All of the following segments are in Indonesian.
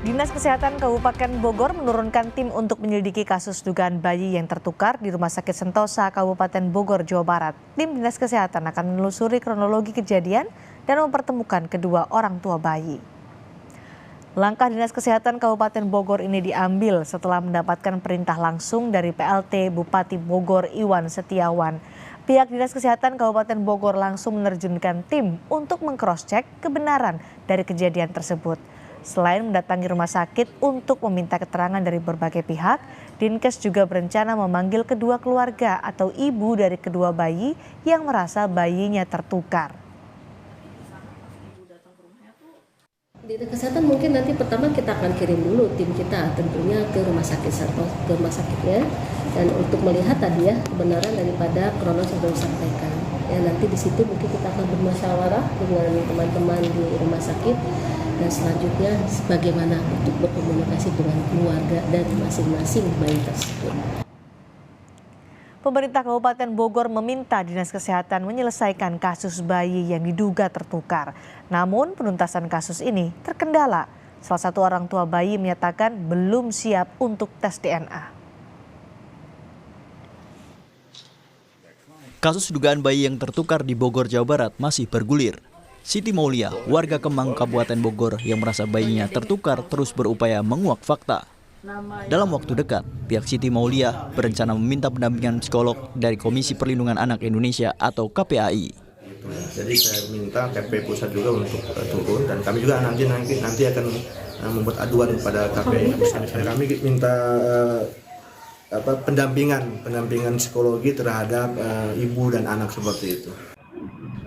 Dinas Kesehatan Kabupaten Bogor menurunkan tim untuk menyelidiki kasus dugaan bayi yang tertukar di Rumah Sakit Sentosa, Kabupaten Bogor, Jawa Barat. Tim Dinas Kesehatan akan menelusuri kronologi kejadian dan mempertemukan kedua orang tua bayi. Langkah Dinas Kesehatan Kabupaten Bogor ini diambil setelah mendapatkan perintah langsung dari PLT Bupati Bogor Iwan Setiawan. Pihak Dinas Kesehatan Kabupaten Bogor langsung menerjunkan tim untuk meng-cross-check kebenaran dari kejadian tersebut. Selain mendatangi rumah sakit untuk meminta keterangan dari berbagai pihak, Dinkes juga berencana memanggil kedua keluarga atau ibu dari kedua bayi yang merasa bayinya tertukar. Dinas Kesehatan mungkin nanti pertama kita akan kirim dulu tim kita tentunya ke rumah sakitnya dan untuk melihat tadi ya kebenaran daripada kronologis yang sudah disampaikan. Ya nanti di situ mungkin kita akan bermusyawarah dengan teman-teman di rumah sakit dan selanjutnya bagaimana untuk berkomunikasi dengan keluarga dan masing-masing bayi tersebut. Pemerintah Kabupaten Bogor meminta Dinas Kesehatan menyelesaikan kasus bayi yang diduga tertukar. Namun penuntasan kasus ini terkendala. Salah satu orang tua bayi menyatakan belum siap untuk tes DNA. Kasus dugaan bayi yang tertukar di Bogor, Jawa Barat masih bergulir. Siti Maulia, warga Kemang, Kabupaten Bogor yang merasa bayinya tertukar terus berupaya menguak fakta. Dalam waktu dekat, pihak Siti Maulia berencana meminta pendampingan psikolog dari Komisi Perlindungan Anak Indonesia atau KPAI. Jadi saya minta KPI pusat juga untuk turun dan kami juga nanti akan membuat aduan kepada KPI pusat. Kami minta pendampingan psikologi terhadap ibu dan anak seperti itu.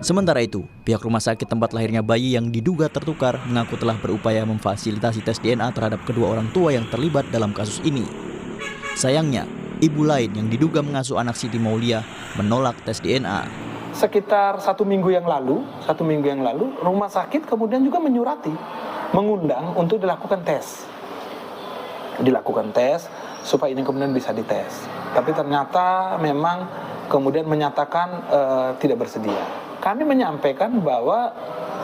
Sementara itu, pihak rumah sakit tempat lahirnya bayi yang diduga tertukar mengaku telah berupaya memfasilitasi tes DNA terhadap kedua orang tua yang terlibat dalam kasus ini. Sayangnya, ibu lain yang diduga mengasuh anak Siti Maulia menolak tes DNA. Sekitar satu minggu yang lalu, rumah sakit kemudian juga mengundang untuk dilakukan tes. Supaya ini kemudian bisa dites. Tapi ternyata memang kemudian menyatakan tidak bersedia. Kami menyampaikan bahwa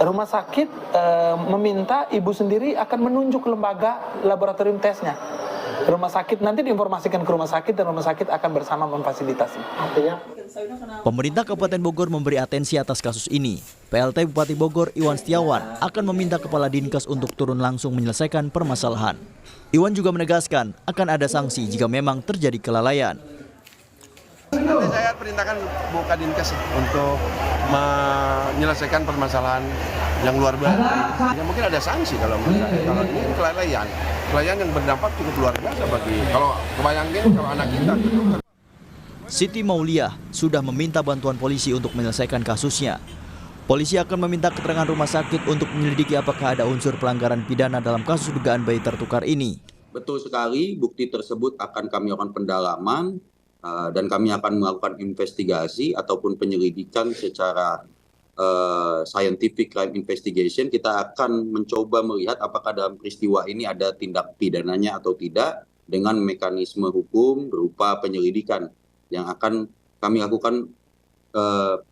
rumah sakit meminta ibu sendiri akan menunjuk lembaga laboratorium tesnya. Rumah sakit nanti diinformasikan ke rumah sakit dan rumah sakit akan bersama memfasilitasi. Pemerintah Kabupaten Bogor memberi atensi atas kasus ini. PLT Bupati Bogor Iwan Setiawan akan meminta Kepala Dinkes untuk turun langsung menyelesaikan permasalahan. Iwan juga menegaskan akan ada sanksi jika memang terjadi kelalaian. Nanti saya perintahkan Buka Dinkes untuk menyelesaikan permasalahan yang luar biasa. Ya mungkin ada sanksi kalau ini kelalaian yang berdampak cukup luar biasa bagi kalau anak kita gitu. Siti Maulia sudah meminta bantuan polisi untuk menyelesaikan kasusnya. Polisi akan meminta keterangan rumah sakit untuk menyelidiki apakah ada unsur pelanggaran pidana dalam kasus dugaan bayi tertukar ini. Betul sekali, bukti tersebut akan kami lakukan pendalaman dan kami akan melakukan investigasi ataupun penyelidikan secara scientific crime investigation. Kita akan mencoba melihat apakah dalam peristiwa ini ada tindak pidananya atau tidak dengan mekanisme hukum berupa penyelidikan yang akan kami lakukan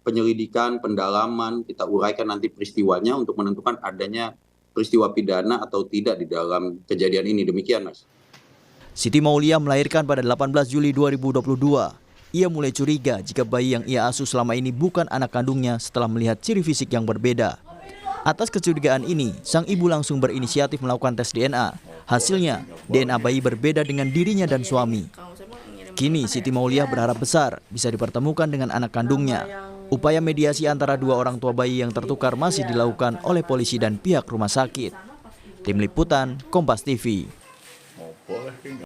penyelidikan, pendalaman, kita uraikan nanti peristiwanya untuk menentukan adanya peristiwa pidana atau tidak di dalam kejadian ini. Demikian, Mas. Siti Maulia melahirkan pada 18 Juli 2022. Ia mulai curiga jika bayi yang ia asuh selama ini bukan anak kandungnya setelah melihat ciri fisik yang berbeda. Atas kecurigaan ini, sang ibu langsung berinisiatif melakukan tes DNA. Hasilnya, DNA bayi berbeda dengan dirinya dan suami. Kini Siti Maulia berharap besar bisa dipertemukan dengan anak kandungnya. Upaya mediasi antara dua orang tua bayi yang tertukar masih dilakukan oleh polisi dan pihak rumah sakit. Tim Liputan, Kompas TV.